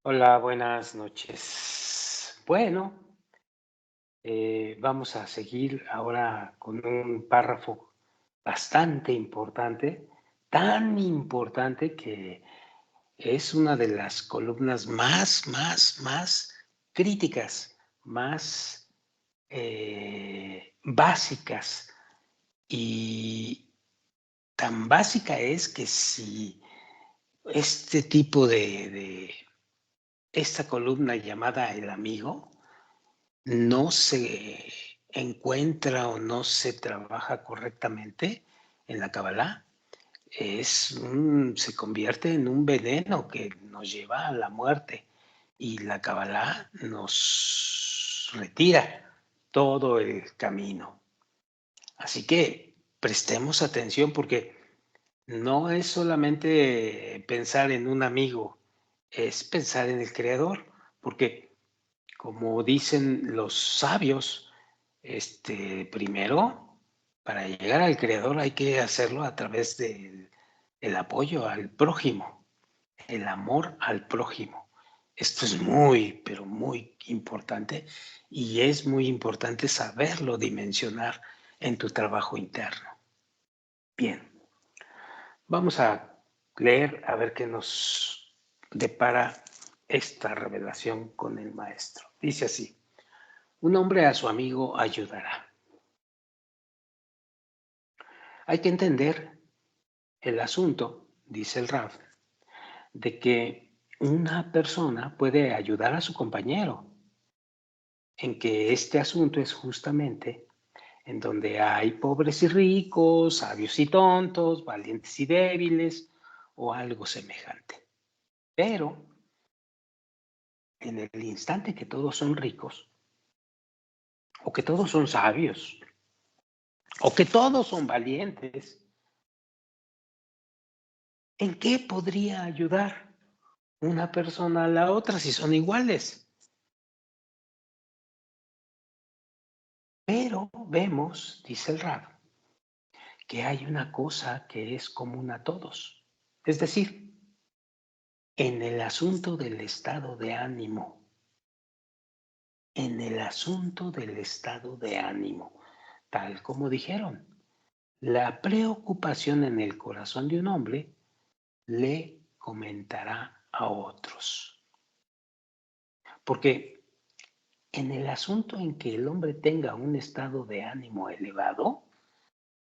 Hola, buenas noches. Bueno, vamos a seguir ahora con un párrafo bastante importante, tan importante que es una de las columnas más críticas, más básicas. Y tan básica es que si este tipo esta columna llamada El Amigo no se encuentra o no se trabaja correctamente en la Kabbalah, se convierte en un veneno que nos lleva a la muerte y la Kabbalah nos retira todo el camino. Así que prestemos atención porque no es solamente pensar en un amigo, es pensar en el Creador, porque como dicen los sabios, primero, para llegar al Creador hay que hacerlo a través del apoyo al prójimo, el amor al prójimo. Esto es muy, pero muy importante y es muy importante saberlo dimensionar en tu trabajo interno. Bien, vamos a leer a ver qué nos depara esta revelación con el maestro. Dice así: un hombre a su amigo ayudará. Hay que entender el asunto, dice el Raf, de que una persona puede ayudar a su compañero, en que este asunto es justamente en donde hay pobres y ricos, sabios y tontos, valientes y débiles, o algo semejante. Pero en el instante que todos son ricos, o que todos son sabios, o que todos son valientes, ¿en qué podría ayudar una persona a la otra si son iguales? Pero vemos, dice el Rab, que hay una cosa que es común a todos. Es decir, en el asunto del estado de ánimo, en el asunto del estado de ánimo, tal como dijeron, la preocupación en el corazón de un hombre le comentará a otros. Porque en el asunto en que el hombre tenga un estado de ánimo elevado,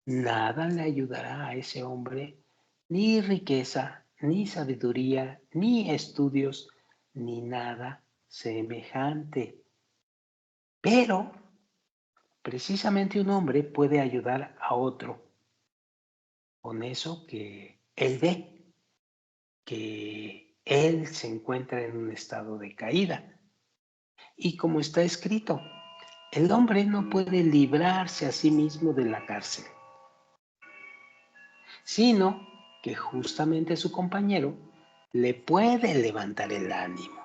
nada le ayudará a ese hombre, ni riqueza, ni sabiduría, ni estudios, ni nada semejante. Pero precisamente un hombre puede ayudar a otro con eso que él ve, que él se encuentra en un estado de caída. Y como está escrito, el hombre no puede librarse a sí mismo de la cárcel, sino que justamente su compañero le puede levantar el ánimo.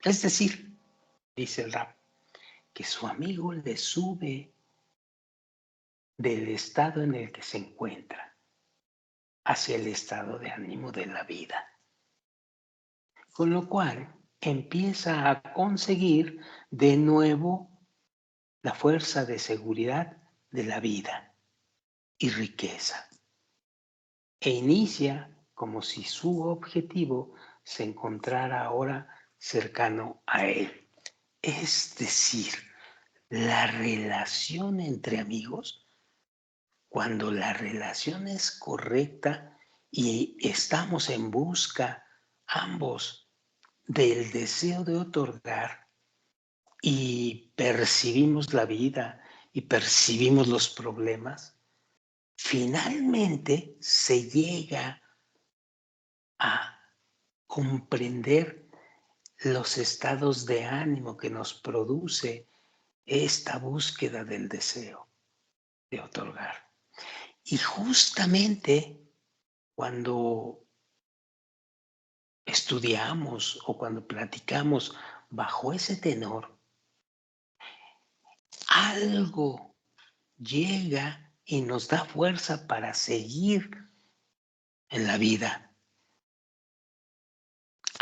Es decir, dice el rap, que su amigo le sube del estado en el que se encuentra hacia el estado de ánimo de la vida. Con lo cual empieza a conseguir de nuevo la fuerza de seguridad de la vida y riqueza. E inicia como si su objetivo se encontrara ahora cercano a él. Es decir, la relación entre amigos, cuando la relación es correcta y estamos en busca ambos del deseo de otorgar y percibimos la vida y percibimos los problemas, finalmente se llega a comprender los estados de ánimo que nos produce esta búsqueda del deseo de otorgar. Y justamente cuando estudiamos o cuando platicamos bajo ese tenor, algo llega y nos da fuerza para seguir en la vida.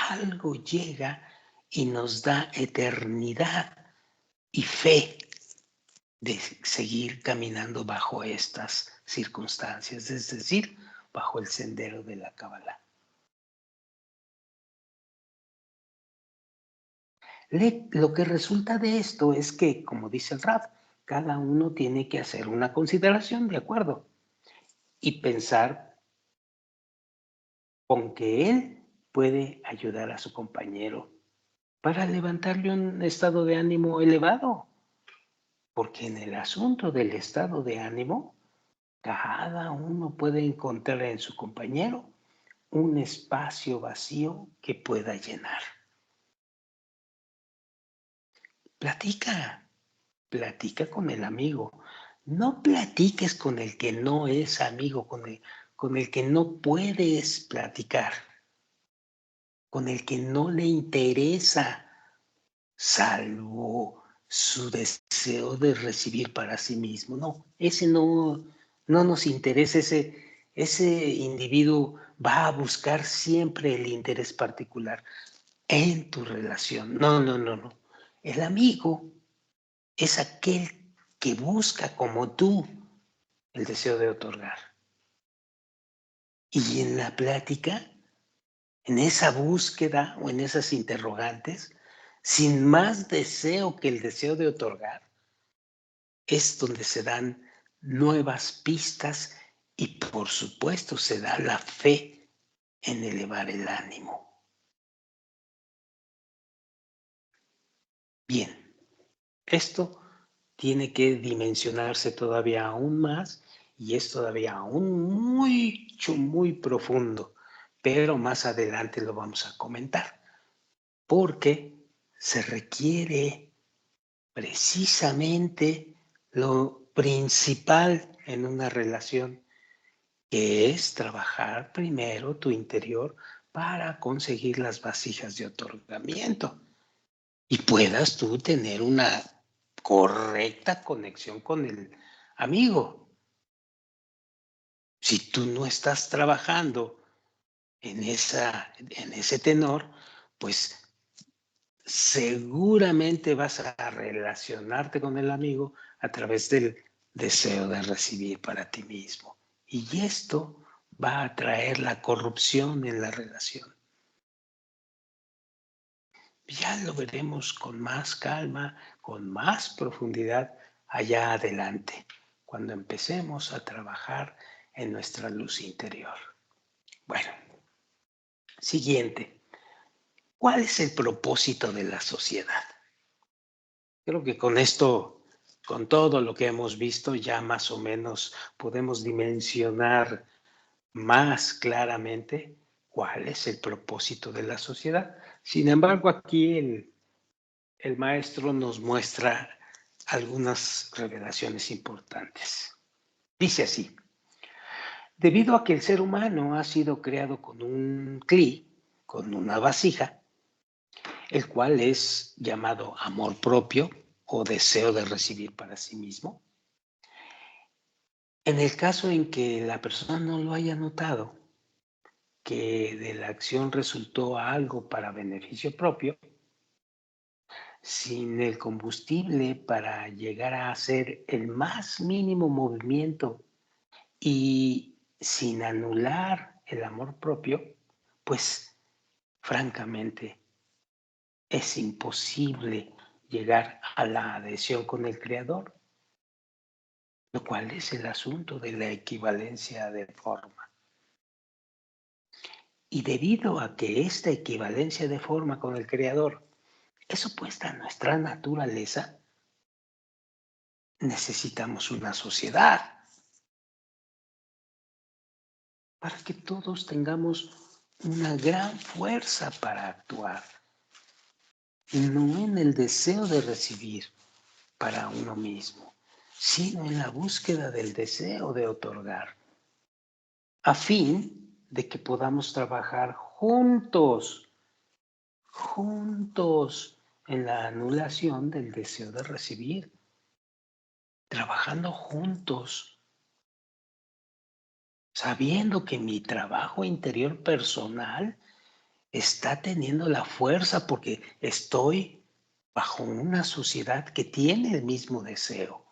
algo llega y nos da eternidad y fe de seguir caminando bajo estas circunstancias, es decir, bajo el sendero de la Kabbalah. Lo que resulta de esto es que, como dice el Rab, cada uno tiene que hacer una consideración, de acuerdo, y pensar con que él puede ayudar a su compañero para levantarle un estado de ánimo elevado. Porque en el asunto del estado de ánimo, cada uno puede encontrar en su compañero un espacio vacío que pueda llenar. Platica, platica con el amigo. No platiques con el que no es amigo, con el que no puedes platicar, con el que no le interesa, salvo su deseo de recibir para sí mismo. No, ese no nos interesa, ese individuo va a buscar siempre el interés particular en tu relación. No. El amigo es aquel que busca como tú el deseo de otorgar. Y en la plática, en esa búsqueda o en esas interrogantes, sin más deseo que el deseo de otorgar, es donde se dan nuevas pistas y por supuesto se da la fe en elevar el ánimo. Bien, esto tiene que dimensionarse todavía aún más y es todavía aún muy profundo, pero más adelante lo vamos a comentar, porque se requiere precisamente lo principal en una relación, que es trabajar primero tu interior para conseguir las vasijas de otorgamiento y puedas tú tener una correcta conexión con el amigo. Si tú no estás trabajando en ese tenor, pues seguramente vas a relacionarte con el amigo a través del deseo de recibir para ti mismo. Y esto va a traer la corrupción en la relación. Ya lo veremos con más calma, con más profundidad allá adelante, cuando empecemos a trabajar en nuestra luz interior. Bueno, siguiente. ¿Cuál es el propósito de la sociedad? Creo que con esto, con todo lo que hemos visto, ya más o menos podemos dimensionar más claramente cuál es el propósito de la sociedad. Sin embargo, aquí el maestro nos muestra algunas revelaciones importantes. Dice así: debido a que el ser humano ha sido creado con un cli, con una vasija, el cual es llamado amor propio o deseo de recibir para sí mismo. En el caso en que la persona no lo haya notado, que de la acción resultó algo para beneficio propio, sin el combustible para llegar a hacer el más mínimo movimiento y sin anular el amor propio, pues francamente es imposible llegar a la adhesión con el Creador, lo cual es el asunto de la equivalencia de forma. Y debido a que esta equivalencia de forma con el Creador es opuesta a nuestra naturaleza, necesitamos una sociedad para que todos tengamos una gran fuerza para actuar, no en el deseo de recibir para uno mismo, sino en la búsqueda del deseo de otorgar, a fin de que podamos trabajar juntos en la anulación del deseo de recibir, trabajando juntos, sabiendo que mi trabajo interior personal está teniendo la fuerza porque estoy bajo una sociedad que tiene el mismo deseo.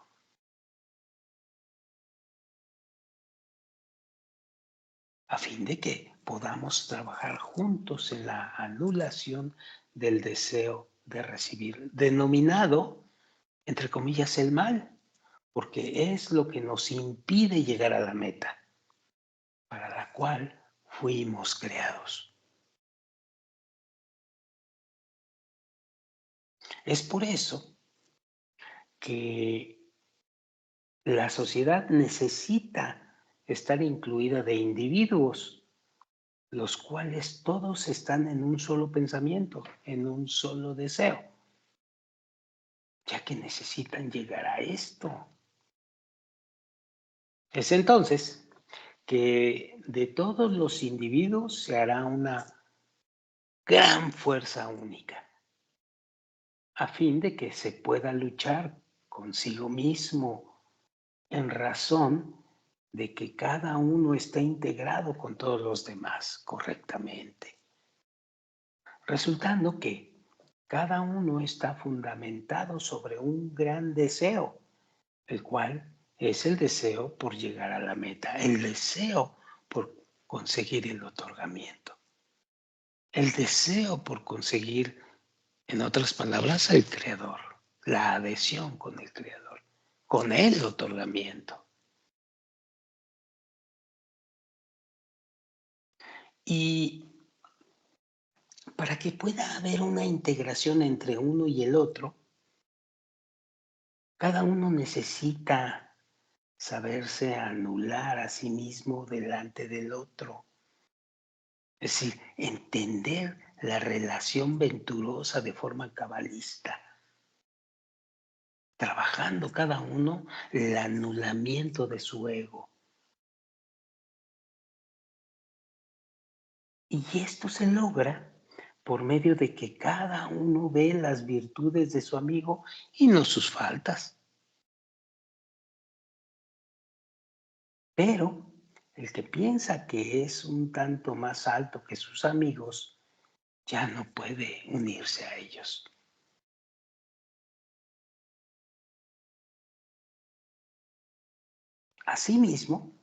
A fin de que podamos trabajar juntos en la anulación del deseo de recibir, denominado, entre comillas, el mal, porque es lo que nos impide llegar a la meta, para la cual fuimos creados. Es por eso que la sociedad necesita estar incluida de individuos, los cuales todos están en un solo pensamiento, en un solo deseo, ya que necesitan llegar a esto. Es entonces que de todos los individuos se hará una gran fuerza única, a fin de que se pueda luchar consigo mismo en razón de que cada uno está integrado con todos los demás correctamente, resultando que cada uno está fundamentado sobre un gran deseo, el cual es el deseo por llegar a la meta, el deseo por conseguir el otorgamiento, el deseo por conseguir, en otras palabras, el creador, la adhesión con el creador, con el otorgamiento. Y para que pueda haber una integración entre uno y el otro, cada uno necesita saberse anular a sí mismo delante del otro. Es decir, entender la relación venturosa de forma cabalista, trabajando cada uno el anulamiento de su ego. Y esto se logra por medio de que cada uno ve las virtudes de su amigo y no sus faltas. Pero el que piensa que es un tanto más alto que sus amigos, ya no puede unirse a ellos. Asimismo,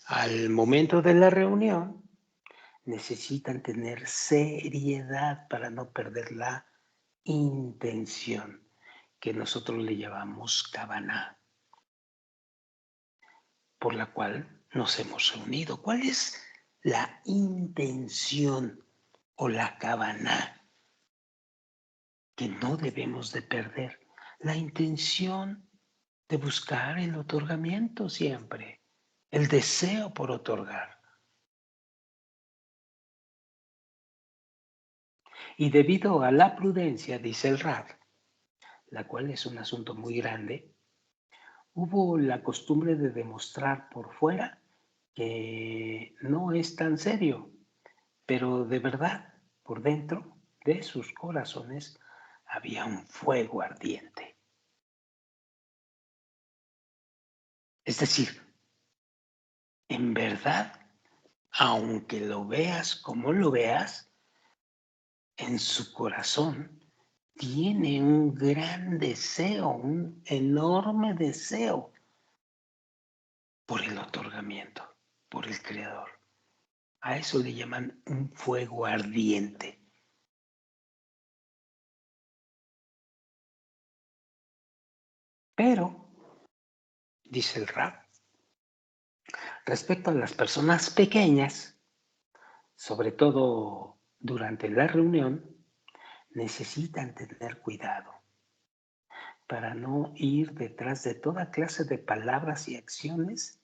al momento de la reunión, necesitan tener seriedad para no perder la intención, que nosotros le llamamos kavaná, por la cual nos hemos reunido. ¿Cuál es la intención o la kavaná que no debemos de perder? La intención de buscar el otorgamiento siempre, el deseo por otorgar. Y debido a la prudencia, dice el Rab, la cual es un asunto muy grande, hubo la costumbre de demostrar por fuera que no es tan serio, pero de verdad, por dentro de sus corazones había un fuego ardiente. Es decir, en verdad, aunque lo veas como lo veas, en su corazón tiene un gran deseo, un enorme deseo por el otorgamiento, por el creador. A eso le llaman un fuego ardiente. Pero, dice el Rab, respecto a las personas pequeñas, sobre todo durante la reunión, necesitan tener cuidado para no ir detrás de toda clase de palabras y acciones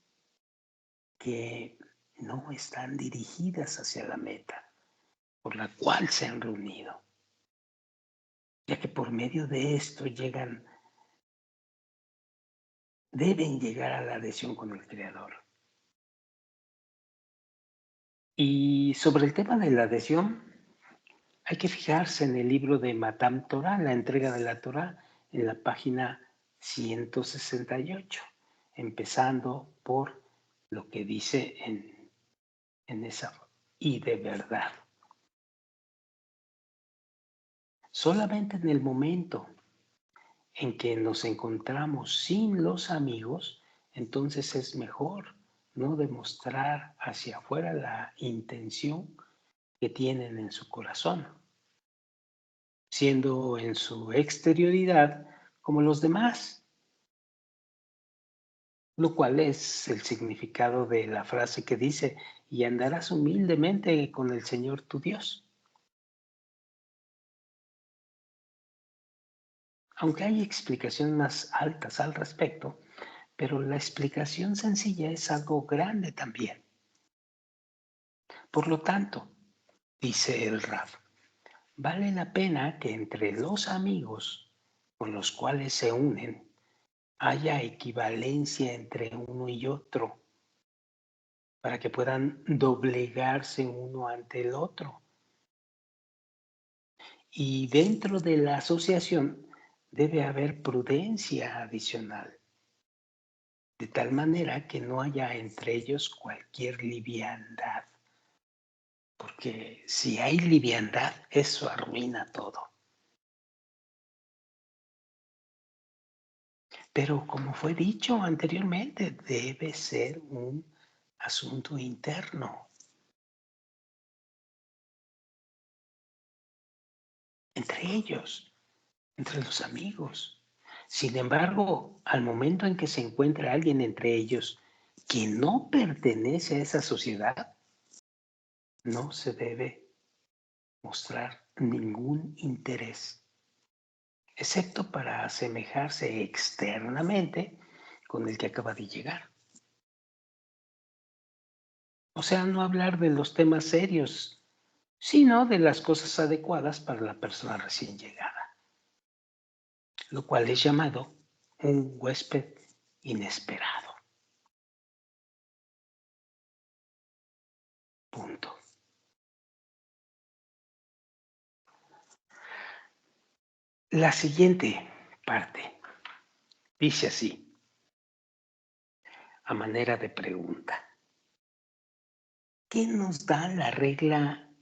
que no están dirigidas hacia la meta por la cual se han reunido, ya que por medio de esto deben llegar a la adhesión con el Creador. Y sobre el tema de la adhesión, hay que fijarse en el libro de Matam Torah, la entrega de la Torah, en la página 168, empezando por lo que dice en esa, y de verdad. Solamente en el momento en que nos encontramos sin los amigos, entonces es mejor no demostrar hacia afuera la intención que tienen en su corazón, siendo en su exterioridad como los demás, lo cual es el significado de la frase que dice, y andarás humildemente con el Señor tu Dios. Aunque hay explicaciones más altas al respecto, pero la explicación sencilla es algo grande también. Por lo tanto, dice el Raf, vale la pena que entre los amigos con los cuales se unen haya equivalencia entre uno y otro para que puedan doblegarse uno ante el otro. Y dentro de la asociación debe haber prudencia adicional, de tal manera que no haya entre ellos cualquier liviandad, porque si hay liviandad, eso arruina todo. Pero como fue dicho anteriormente, debe ser un asunto interno, entre ellos, entre los amigos. Sin embargo, al momento en que se encuentra alguien entre ellos que no pertenece a esa sociedad, no se debe mostrar ningún interés, excepto para asemejarse externamente con el que acaba de llegar. O sea, no hablar de los temas serios, sino de las cosas adecuadas para la persona recién llegada, lo cual es llamado un huésped inesperado. Punto. La siguiente parte dice así, a manera de pregunta. ¿Qué nos da la regla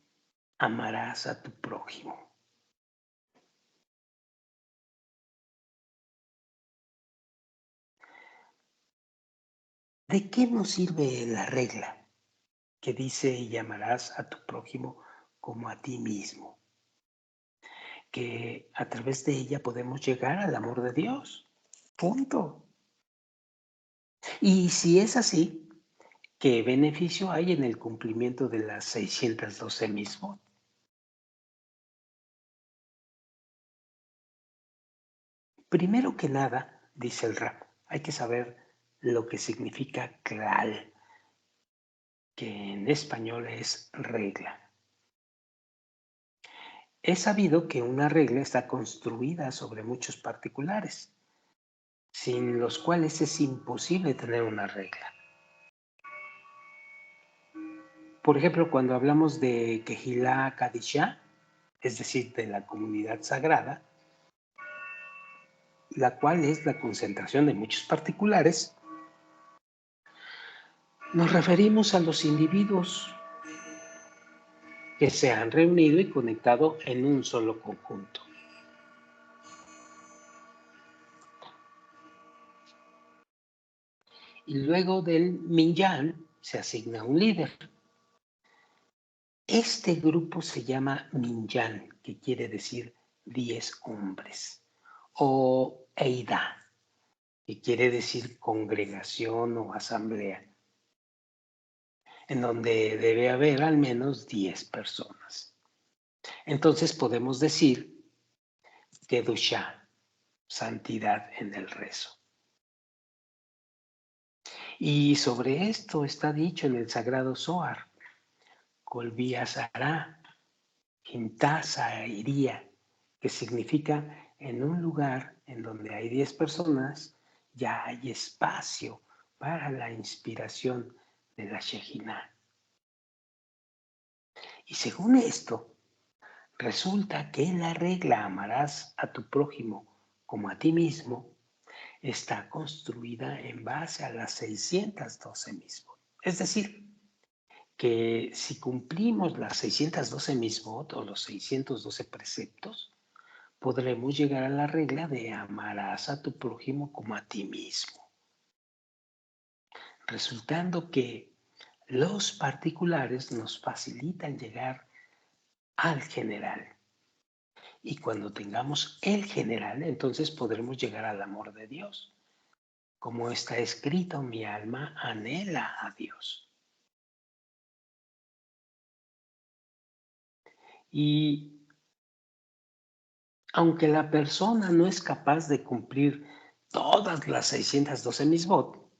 amarás a tu prójimo? ¿De qué nos sirve la regla que dice y amarás a tu prójimo como a ti mismo? Que a través de ella podemos llegar al amor de Dios. Punto. Y si es así, ¿qué beneficio hay en el cumplimiento de las 612 mismo? Primero que nada, dice el rap, hay que saber lo que significa klal, que en español es regla. Es sabido que una regla está construida sobre muchos particulares, sin los cuales es imposible tener una regla. Por ejemplo, cuando hablamos de Kehilá Kadishá, es decir, de la comunidad sagrada, la cual es la concentración de muchos particulares, nos referimos a los individuos que se han reunido y conectado en un solo conjunto. Y luego del Minyan se asigna un líder. Este grupo se llama Minyan, que quiere decir 10 hombres, o Eida, que quiere decir congregación o asamblea, en donde debe haber al menos 10 personas. Entonces podemos decir Kedushá, santidad en el rezo. Y sobre esto está dicho en el Sagrado Zohar, Colbía Sará, Quintasa iría, que significa en un lugar en donde hay 10 personas, ya hay espacio para la inspiración de la Shejinah. Y según esto, resulta que la regla amarás a tu prójimo como a ti mismo está construida en base a las 612 mismos. Es decir, que si cumplimos las 612 mismot o los 612 preceptos, podremos llegar a la regla de amarás a tu prójimo como a ti mismo, resultando que los particulares nos facilitan llegar al general. Y cuando tengamos el general, entonces podremos llegar al amor de Dios. Como está escrito, mi alma anhela a Dios. Y aunque la persona no es capaz de cumplir todas las 612 misbot,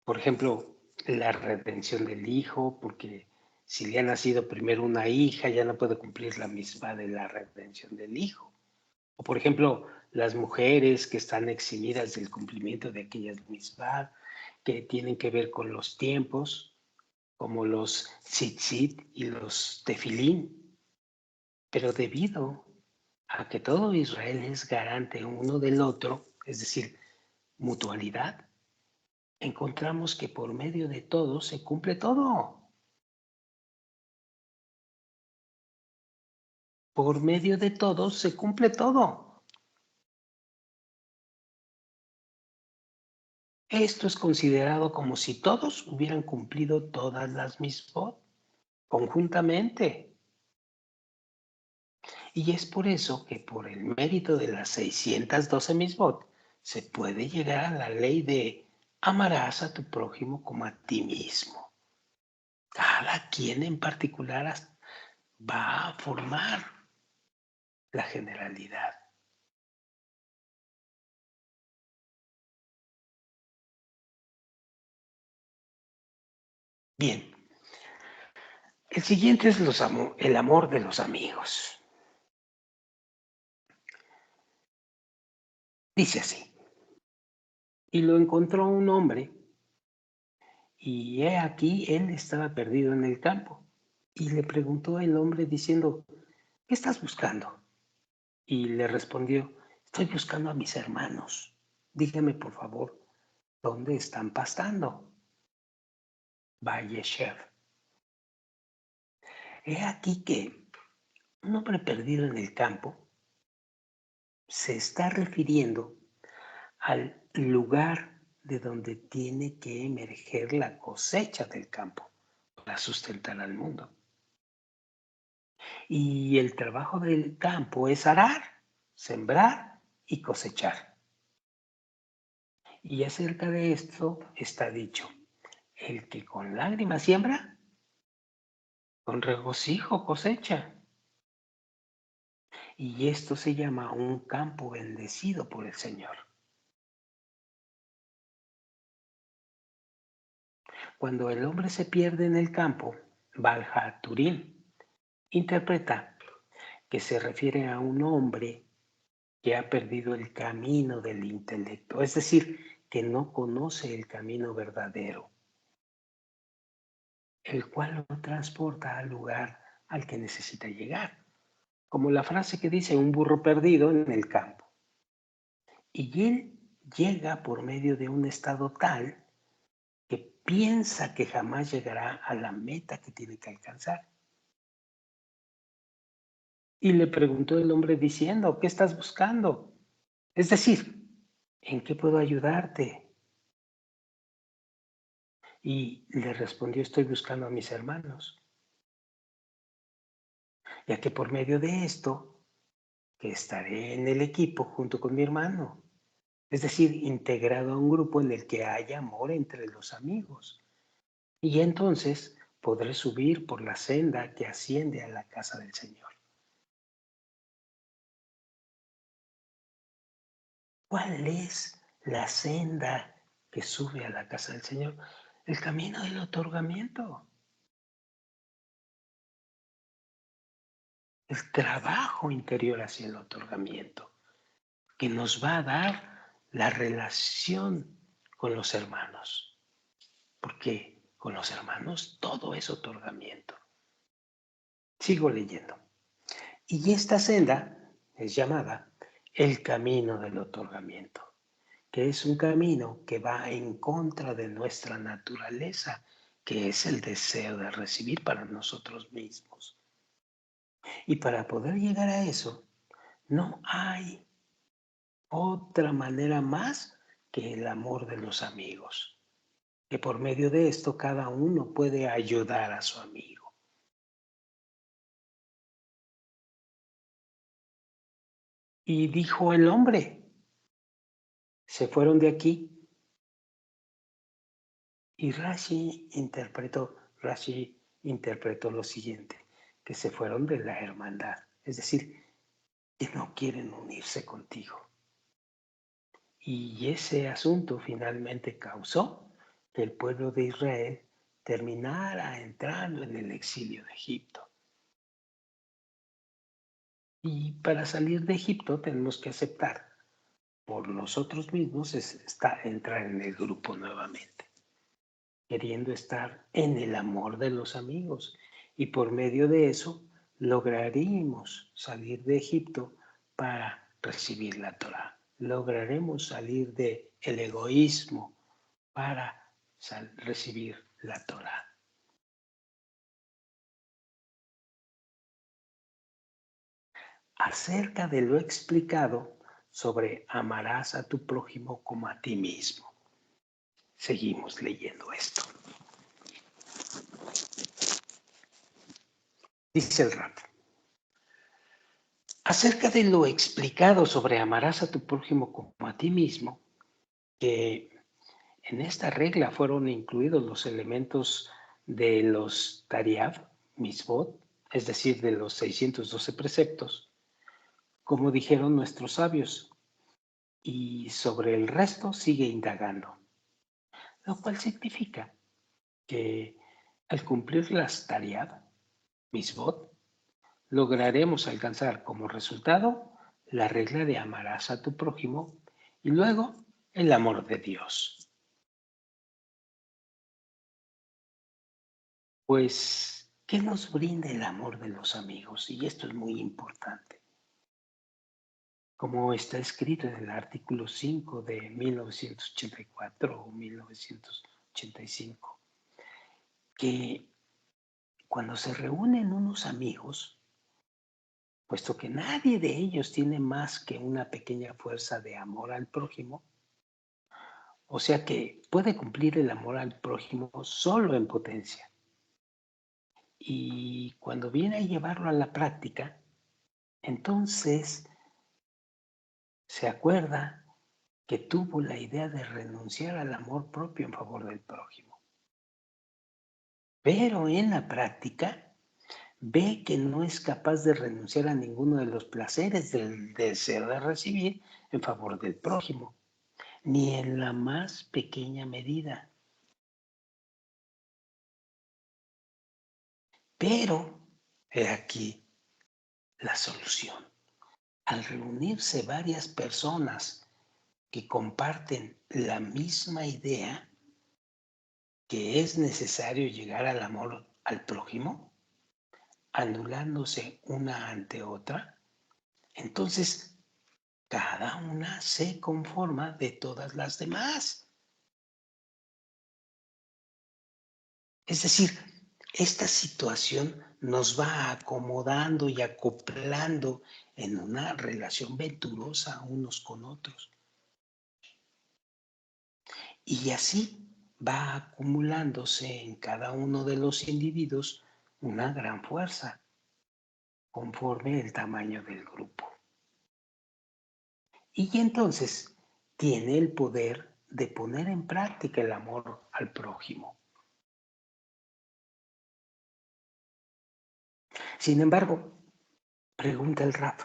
por ejemplo, la redención del hijo, porque si le ha nacido primero una hija, ya no puede cumplir la misma de la redención del hijo. O por ejemplo, las mujeres que están eximidas del cumplimiento de aquellas mismas que tienen que ver con los tiempos, como los tzitzit y los tefilín. Pero debido a que todo Israel es garante uno del otro, es decir, mutualidad, encontramos que por medio de todo se cumple todo. Por medio de todo se cumple todo. Esto es considerado como si todos hubieran cumplido todas las misbot conjuntamente. Y es por eso que por el mérito de las 612 misbot se puede llegar a la ley de amarás a tu prójimo como a ti mismo. Cada quien en particular va a formar la generalidad. Bien, el siguiente es el amor de los amigos. Dice así, y lo encontró un hombre, y he aquí él estaba perdido en el campo. Y le preguntó el hombre diciendo, ¿qué estás buscando? Y le respondió, estoy buscando a mis hermanos. Dígame por favor, ¿dónde están pastando? Vayeshev. He aquí que un hombre perdido en el campo se está refiriendo al lugar de donde tiene que emerger la cosecha del campo para sustentar al mundo. Y el trabajo del campo es arar, sembrar y cosechar. Y acerca de esto está dicho, el que con lágrimas siembra, con regocijo cosecha. Y esto se llama un campo bendecido por el Señor. Cuando el hombre se pierde en el campo, Balhaturim interpreta que se refiere a un hombre que ha perdido el camino del intelecto, es decir, que no conoce el camino verdadero, el cual lo transporta al lugar al que necesita llegar, como la frase que dice un burro perdido en el campo. Y él llega por medio de un estado tal que piensa que jamás llegará a la meta que tiene que alcanzar. Y le preguntó el hombre diciendo, ¿qué estás buscando? Es decir, ¿en qué puedo ayudarte? Y le respondió, estoy buscando a mis hermanos, ya que por medio de esto, que estaré en el equipo junto con mi hermano. Es decir, integrado a un grupo en el que haya amor entre los amigos. Y entonces podré subir por la senda que asciende a la casa del Señor. ¿Cuál es la senda que sube a la casa del Señor? El camino del otorgamiento. El trabajo interior hacia el otorgamiento, que nos va a dar la relación con los hermanos. Porque con los hermanos todo es otorgamiento. Sigo leyendo. Y esta senda es llamada el camino del otorgamiento, que es un camino que va en contra de nuestra naturaleza, que es el deseo de recibir para nosotros mismos. Y para poder llegar a eso, No hay otra manera más que el amor de los amigos, que por medio de esto cada uno puede ayudar a su amigo. Y dijo el hombre, se fueron de aquí. Y Rashi interpretó lo siguiente, que se fueron de la hermandad, es decir, que no quieren unirse contigo. Y ese asunto finalmente causó que el pueblo de Israel terminara entrando en el exilio de Egipto. Y para salir de Egipto tenemos que aceptar por nosotros mismos entrar en el grupo nuevamente, queriendo estar en el amor de los amigos. Y por medio de eso lograríamos salir de Egipto para recibir la Torá. Lograremos salir del egoísmo para recibir la Torá. Acerca de lo explicado sobre amarás a tu prójimo como a ti mismo. Seguimos leyendo esto. Dice el Rab. Acerca de lo explicado sobre amarás a tu prójimo como a ti mismo, que en esta regla fueron incluidos los elementos de los Tariab, Mitzvot, es decir, de los 612 preceptos, como dijeron nuestros sabios, y sobre el resto sigue indagando, lo cual significa que al cumplir las Tariab, Mitzvot, lograremos alcanzar como resultado la regla de amarás a tu prójimo y luego el amor de Dios. Pues, ¿qué nos brinda el amor de los amigos? Y esto es muy importante. Como está escrito en el artículo 5 de 1984 o 1985, que cuando se reúnen unos amigos, puesto que nadie de ellos tiene más que una pequeña fuerza de amor al prójimo, o sea que puede cumplir el amor al prójimo solo en potencia. Y cuando viene a llevarlo a la práctica, entonces se acuerda que tuvo la idea de renunciar al amor propio en favor del prójimo. Pero en la práctica ve que no es capaz de renunciar a ninguno de los placeres del deseo de recibir en favor del prójimo, ni en la más pequeña medida. Pero he aquí la solución. Al reunirse varias personas que comparten la misma idea, que es necesario llegar al amor al prójimo, anulándose una ante otra, entonces cada una se conforma de todas las demás. Es decir, esta situación nos va acomodando y acoplando en una relación venturosa unos con otros. Y así va acumulándose en cada uno de los individuos una gran fuerza conforme el tamaño del grupo. Y entonces tiene el poder de poner en práctica el amor al prójimo. Sin embargo, pregunta el Rab,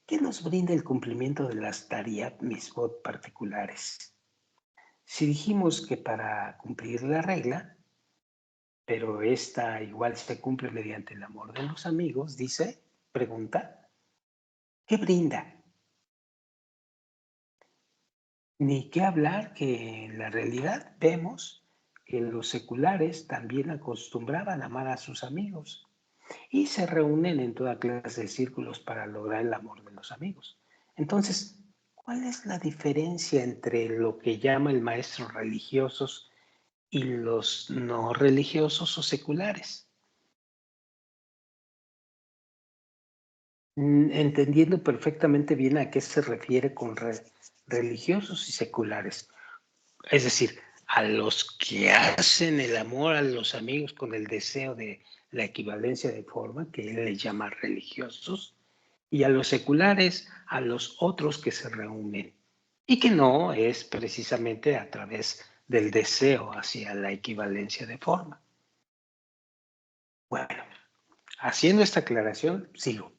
¿qué nos brinda el cumplimiento de las Tariat Mitzvot particulares? Si dijimos que para cumplir la regla, pero esta igual se cumple mediante el amor de los amigos, dice, pregunta, ¿qué brinda? Ni qué hablar que en la realidad vemos que los seculares también acostumbraban a amar a sus amigos y se reúnen en toda clase de círculos para lograr el amor de los amigos. Entonces, ¿cuál es la diferencia entre lo que llama el maestro religiosos y los no religiosos o seculares? entendiendo perfectamente bien a qué se refiere con religiosos y seculares. Es decir, a los que hacen el amor a los amigos con el deseo de la equivalencia de forma, que él le llama religiosos, y a los seculares, a los otros que se reúnen, y que no es precisamente a través del deseo hacia la equivalencia de forma. Bueno, haciendo esta aclaración, sigo.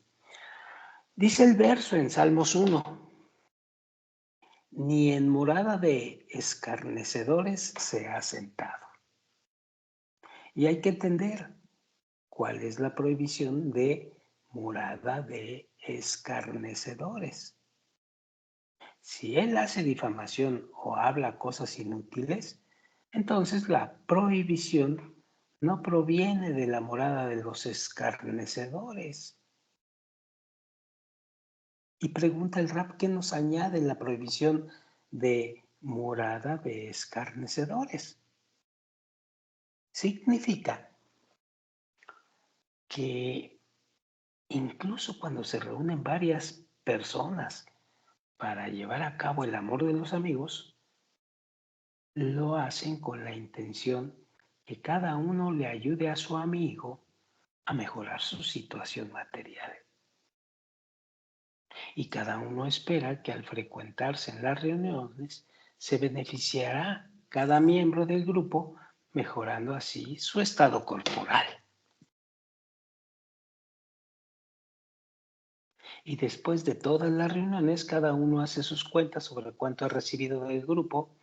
Dice el verso en Salmos 1, ni en morada de escarnecedores se ha sentado. Y hay que entender cuál es la prohibición de morada de escarnecedores. Si él hace difamación o habla cosas inútiles, entonces la prohibición no proviene de la morada de los escarnecedores. Y pregunta el Rab, ¿qué nos añade la prohibición de morada de escarnecedores? Significa que incluso cuando se reúnen varias personas para llevar a cabo el amor de los amigos, lo hacen con la intención que cada uno le ayude a su amigo a mejorar su situación material. Y cada uno espera que al frecuentarse en las reuniones se beneficiará cada miembro del grupo, mejorando así su estado corporal. Y después de todas las reuniones, cada uno hace sus cuentas sobre cuánto ha recibido del grupo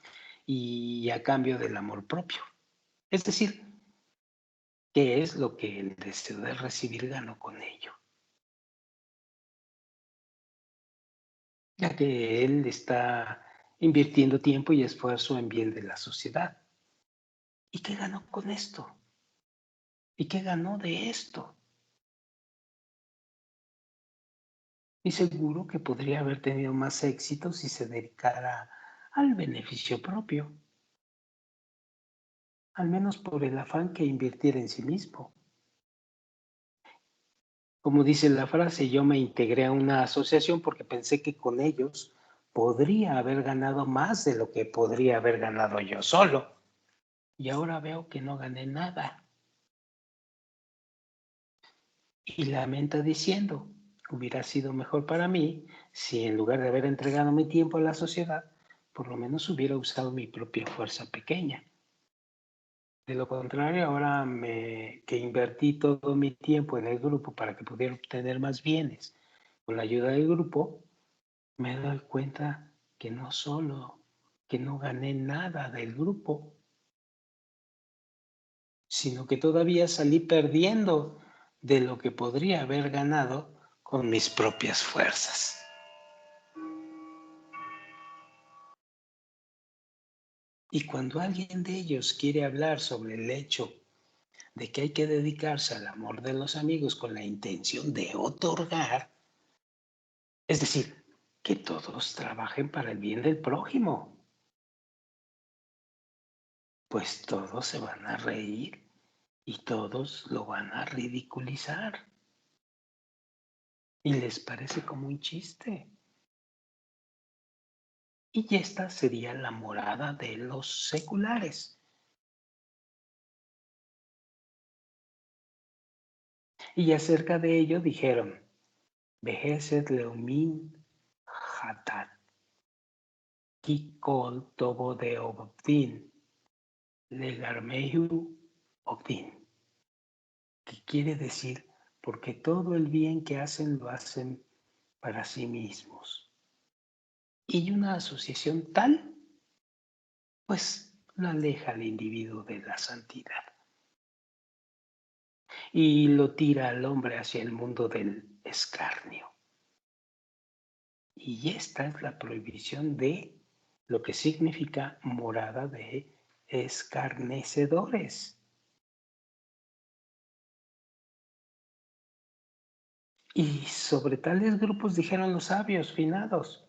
y a cambio del amor propio. Es decir, qué es lo que el deseo de recibir ganó con ello. Ya que él está invirtiendo tiempo y esfuerzo en bien de la sociedad. ¿Y qué ganó con esto? ¿Y qué ganó de esto? Y seguro que podría haber tenido más éxito si se dedicara al beneficio propio, al menos por el afán que invirtiera en sí mismo. Como dice la frase, yo me integré a una asociación porque pensé que con ellos podría haber ganado más de lo que podría haber ganado yo solo. Y ahora veo que no gané nada. Y lamenta diciendo, hubiera sido mejor para mí si en lugar de haber entregado mi tiempo a la sociedad, por lo menos hubiera usado mi propia fuerza pequeña. De lo contrario, ahora que invertí todo mi tiempo en el grupo para que pudiera obtener más bienes con la ayuda del grupo, me doy cuenta que no solo que no gané nada del grupo, sino que todavía salí perdiendo de lo que podría haber ganado con mis propias fuerzas. Y cuando alguien de ellos quiere hablar sobre el hecho de que hay que dedicarse al amor de los amigos con la intención de otorgar, es decir, que todos trabajen para el bien del prójimo, pues todos se van a reír y todos lo van a ridiculizar. Y les parece como un chiste. Y esta sería la morada de los seculares. Y acerca de ello dijeron, Beheset Leomin Hatat, Kikol Tobo de Obdin, Legarmehu Obdin. Que quiere decir, porque todo el bien que hacen lo hacen para sí mismos. Y una asociación tal, pues lo aleja al individuo de la santidad y lo tira al hombre hacia el mundo del escarnio. Y esta es la prohibición de lo que significa morada de escarnecedores. Y sobre tales grupos dijeron los sabios finados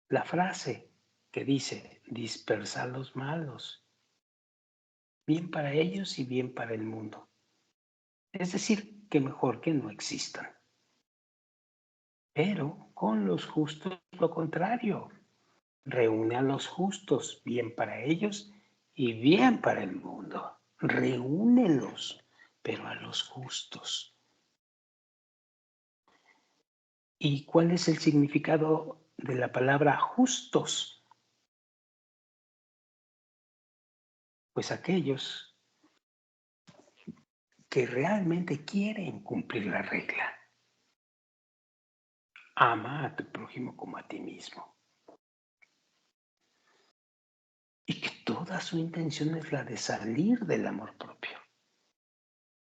la frase que dice, dispersar los malos, bien para ellos y bien para el mundo. Es decir, que mejor que no existan. Pero con los justos lo contrario. Reúne a los justos, bien para ellos y bien para el mundo. Reúnelos, pero a los justos. ¿Y cuál es el significado de la palabra justos? Pues aquellos que realmente quieren cumplir la regla. Ama a tu prójimo como a ti mismo. Y que toda su intención es la de salir del amor propio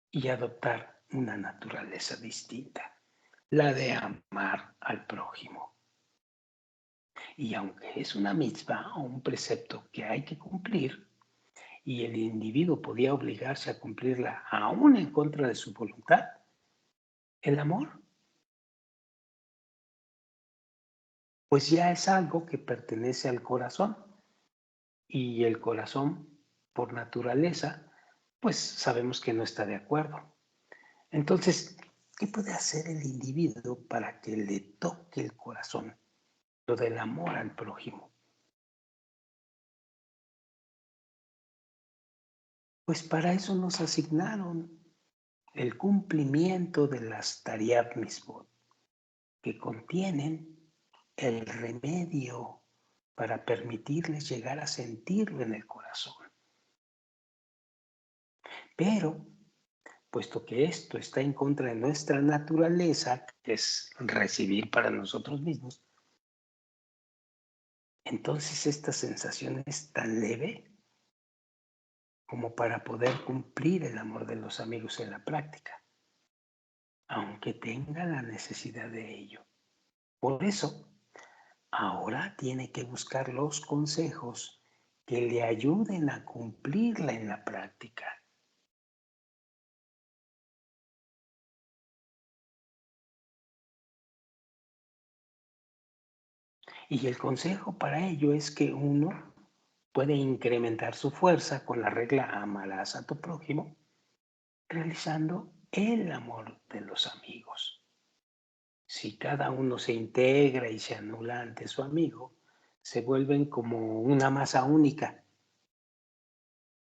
y adoptar una naturaleza distinta, la de amar al prójimo. Y aunque es una mitzvah o un precepto que hay que cumplir, y el individuo podía obligarse a cumplirla aún en contra de su voluntad, el amor, pues ya es algo que pertenece al corazón. Y el corazón, por naturaleza, pues sabemos que no está de acuerdo. Entonces, ¿qué puede hacer el individuo para que le toque el corazón? Lo del amor al prójimo. Pues para eso nos asignaron el cumplimiento de las Tariat Mitzvot, que contienen el remedio para permitirles llegar a sentirlo en el corazón. Pero, puesto que esto está en contra de nuestra naturaleza, que es recibir para nosotros mismos, entonces esta sensación es tan leve como para poder cumplir el amor de los amigos en la práctica, aunque tenga la necesidad de ello. Por eso, ahora tiene que buscar los consejos que le ayuden a cumplirla en la práctica. Y el consejo para ello es que uno puede incrementar su fuerza con la regla amarás a tu prójimo, realizando el amor de los amigos. Si cada uno se integra y se anula ante su amigo, se vuelven como una masa única,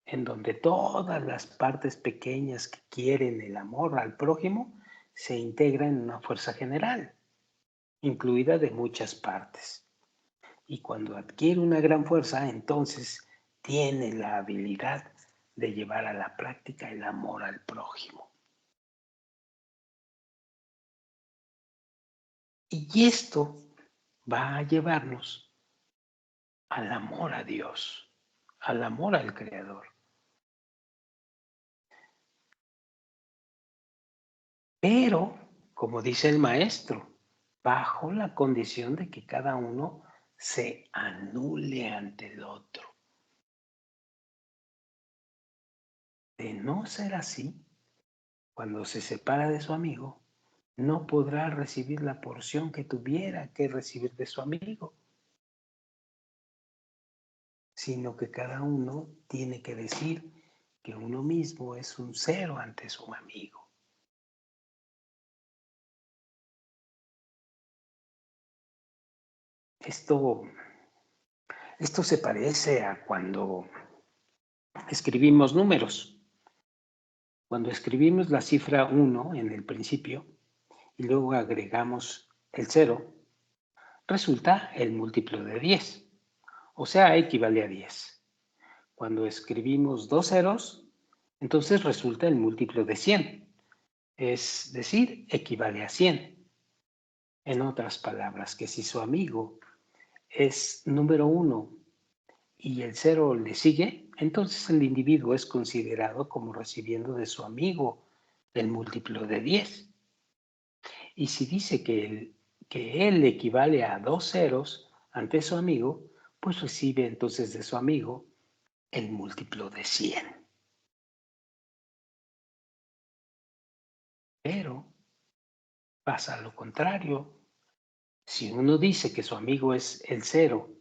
en donde todas las partes pequeñas que quieren el amor al prójimo se integran en una fuerza general, incluida de muchas partes. Y cuando adquiere una gran fuerza, entonces tiene la habilidad de llevar a la práctica el amor al prójimo. Y esto va a llevarnos al amor a Dios, al amor al Creador. Pero, como dice el maestro, bajo la condición de que cada uno se anule ante el otro. De no ser así, cuando se separa de su amigo, no podrá recibir la porción que tuviera que recibir de su amigo, sino que cada uno tiene que decir que uno mismo es un cero ante su amigo. Esto, esto se parece a cuando escribimos números. Cuando escribimos la cifra 1 en el principio y luego agregamos el 0, resulta el múltiplo de 10, o sea, equivale a 10. Cuando escribimos dos ceros, entonces resulta el múltiplo de 100, es decir, equivale a 100. En otras palabras, que si su amigo es número 1 y el 0 le sigue, entonces el individuo es considerado como recibiendo de su amigo el múltiplo de 10. Y si dice que él equivale a dos ceros ante su amigo, pues recibe entonces de su amigo el múltiplo de 100. Pero pasa lo contrario. Si uno dice que su amigo es el 0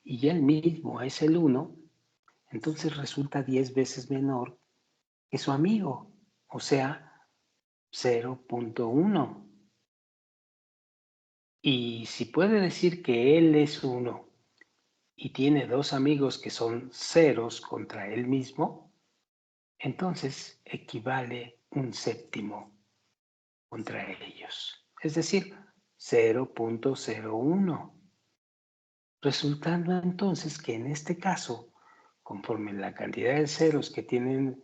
y él mismo es el 1, entonces resulta 10 veces menor que su amigo, o sea, 0.1. Y si puede decir que él es uno y tiene dos amigos que son ceros contra él mismo, entonces equivale un séptimo contra ellos, es decir, 0.01, resultando entonces que en este caso, conforme la cantidad de ceros que tiene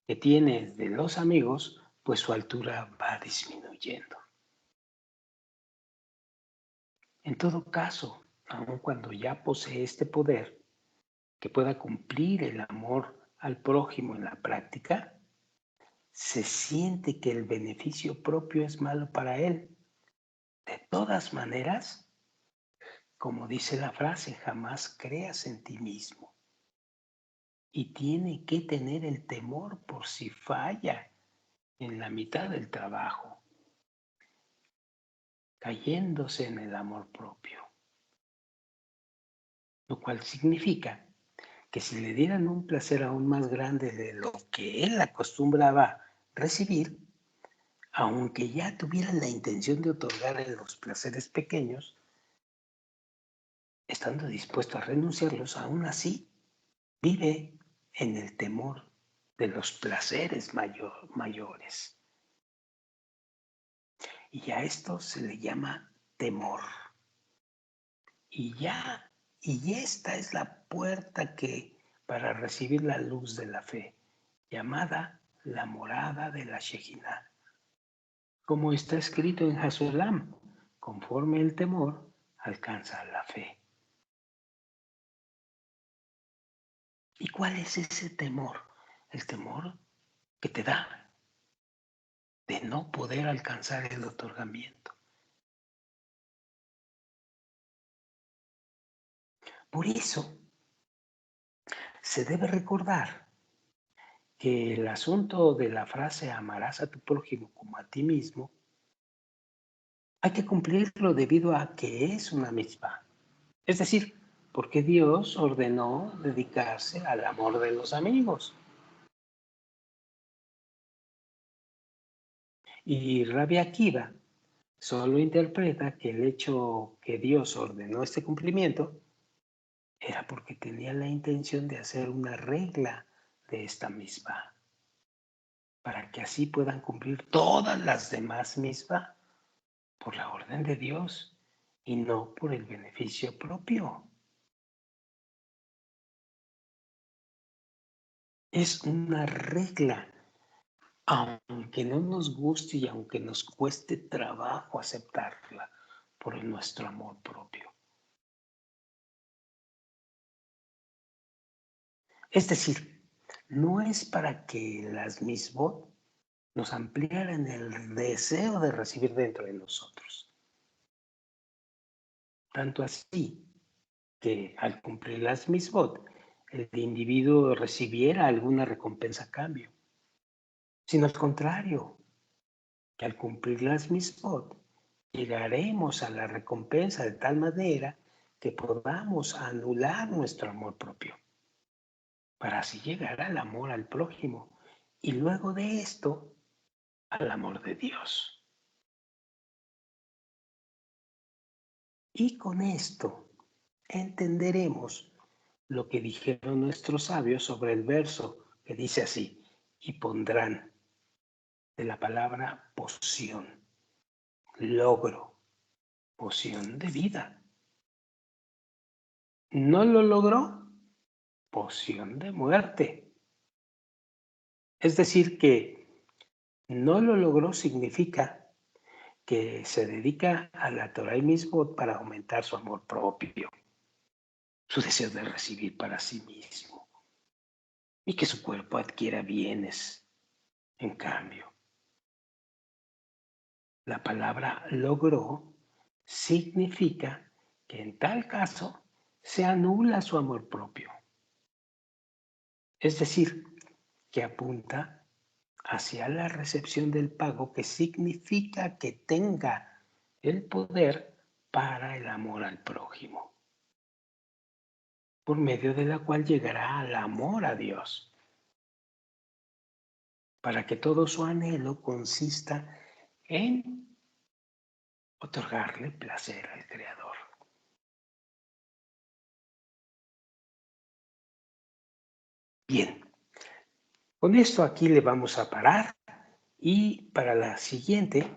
de los amigos, pues su altura va disminuyendo. En todo caso, aun cuando ya posee este poder, que pueda cumplir el amor al prójimo en la práctica, se siente que el beneficio propio es malo para él. De todas maneras, como dice la frase, jamás creas en ti mismo. Y tiene que tener el temor por si falla en la mitad del trabajo, cayéndose en el amor propio. Lo cual significa que si le dieran un placer aún más grande de lo que él acostumbraba recibir, aunque ya tuviera la intención de otorgarle los placeres pequeños, estando dispuesto a renunciarlos, aún así vive en el temor de los placeres mayores. Y a esto se le llama temor. Y esta es la puerta para recibir la luz de la fe, llamada la morada de la Shejinah. Como está escrito en Hasulam, conforme el temor alcanza la fe. ¿Y cuál es ese temor? El temor que te da de no poder alcanzar el otorgamiento. Por eso se debe recordar que el asunto de la frase amarás a tu prójimo como a ti mismo, hay que cumplirlo debido a que es una mitzvah. Es decir, porque Dios ordenó dedicarse al amor de los amigos. Y Rabbi Akiva solo interpreta que el hecho que Dios ordenó este cumplimiento era porque tenía la intención de hacer una regla de esta misma, para que así puedan cumplir todas las demás mismas por la orden de Dios y no por el beneficio propio. Es una regla, aunque no nos guste y aunque nos cueste trabajo aceptarla por nuestro amor propio. Es decir, no es para que las misbot nos ampliaran el deseo de recibir dentro de nosotros. Tanto así que al cumplir las misbot, el individuo recibiera alguna recompensa a cambio, sino al contrario, que al cumplir las misbot, llegaremos a la recompensa de tal manera que podamos anular nuestro amor propio, para así llegar al amor al prójimo y luego de esto al amor de Dios. Y con esto entenderemos lo que dijeron nuestros sabios sobre el verso que dice así, y pondrán de la palabra poción, logro, poción de vida. ¿No lo logró? Poción de muerte. Es decir, que no lo logró significa que se dedica a la Torah y Mitzvot para aumentar su amor propio, su deseo de recibir para sí mismo y que su cuerpo adquiera bienes. En cambio, la palabra logró significa que en tal caso se anula su amor propio. Es decir, que apunta hacia la recepción del pago, que significa que tenga el poder para el amor al prójimo, por medio de la cual llegará al amor a Dios, para que todo su anhelo consista en otorgarle placer al Creador. Bien, con esto aquí le vamos a parar y para la siguiente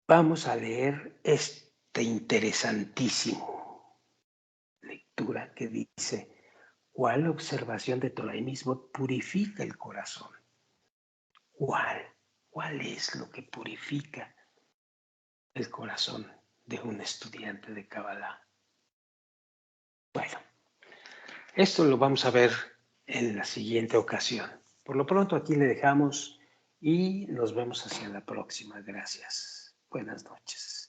vamos a leer este interesantísimo lectura que dice: ¿cuál observación de Toraísmo purifica el corazón? ¿Cuál? ¿Cuál es lo que purifica el corazón de un estudiante de Kabbalah? Bueno, esto lo vamos a ver en la siguiente ocasión. Por lo pronto aquí le dejamos y nos vemos hacia la próxima. Gracias. Buenas noches.